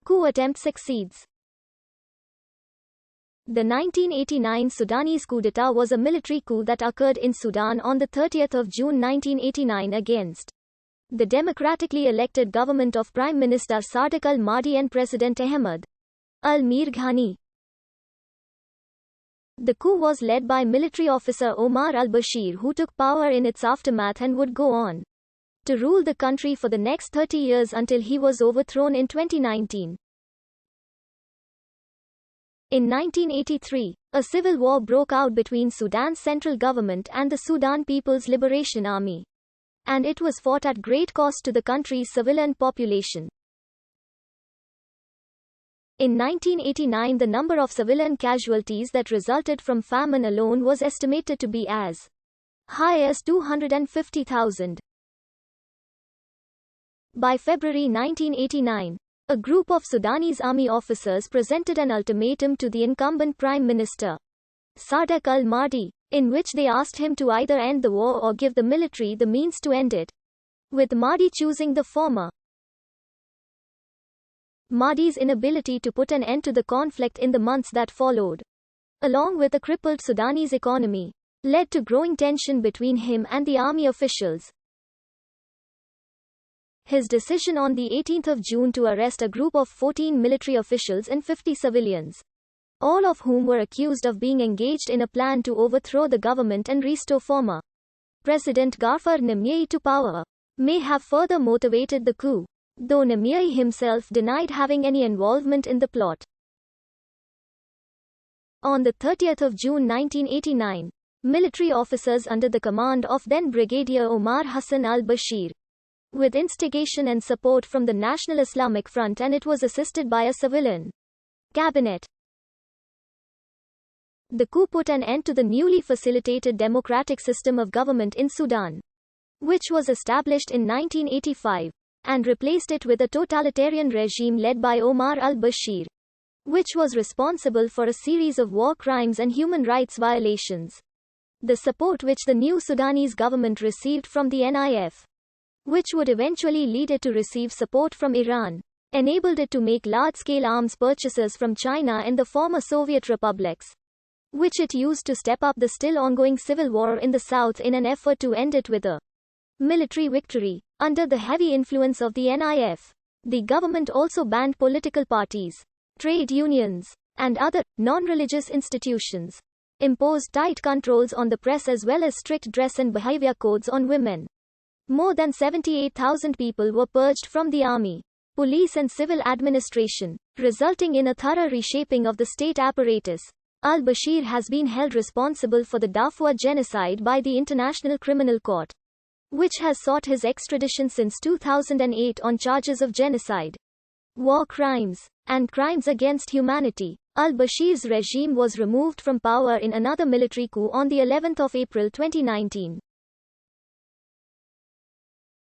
Coup attempt succeeds. The 1989 Sudanese coup dtat was a military coup that occurred in Sudan on 30 June 1989 against the democratically elected government of Prime Minister Sadiq al-Mahdi and President Ahmed al-Mir Ghani. The coup was led by military officer Omar al-Bashir, who took power in its aftermath and would go on to rule the country for the next 30 years until he was overthrown in 2019. In 1983, a civil war broke out between Sudan's central government and the Sudan People's Liberation Army, and it was fought at great cost to the country's civilian population. In 1989, the number of civilian casualties that resulted from famine alone was estimated to be as high as 250,000. By February 1989, a group of Sudanese army officers presented an ultimatum to the incumbent Prime Minister, Sadiq al-Mahdi, in which they asked him to either end the war or give the military the means to end it, with Mahdi choosing the former. Mahdi's inability to put an end to the conflict in the months that followed, along with a crippled Sudanese economy, led to growing tension between him and the army officials. His decision on 18 June to arrest a group of 14 military officials and 50 civilians, all of whom were accused of being engaged in a plan to overthrow the government and restore former President Ghaffar Niamey to power, may have further motivated the coup, though Niamey himself denied having any involvement in the plot. On 30 June 1989, military officers under the command of then Brigadier Omar Hassan al-Bashir, with instigation and support from the National Islamic Front, and it was assisted by a civilian cabinet. The coup put an end to the newly facilitated democratic system of government in Sudan, which was established in 1985, and replaced it with a totalitarian regime led by Omar al-Bashir, which was responsible for a series of war crimes and human rights violations. The support which the new Sudanese government received from the NIF, which would eventually lead it to receive support from Iran, enabled it to make large-scale arms purchases from China and the former Soviet republics, which it used to step up the still ongoing civil war in the south in an effort to end it with a military victory. Under the heavy influence of the NIF, the government also banned political parties, trade unions, and other non-religious institutions, imposed tight controls on the press as well as strict dress and behavior codes on women. More than 78,000 people were purged from the army, police and civil administration, resulting in a thorough reshaping of the state apparatus. Al-Bashir has been held responsible for the Darfur genocide by the International Criminal Court, which has sought his extradition since 2008 on charges of genocide, war crimes, and crimes against humanity. Al-Bashir's regime was removed from power in another military coup on the 11th of April 2019.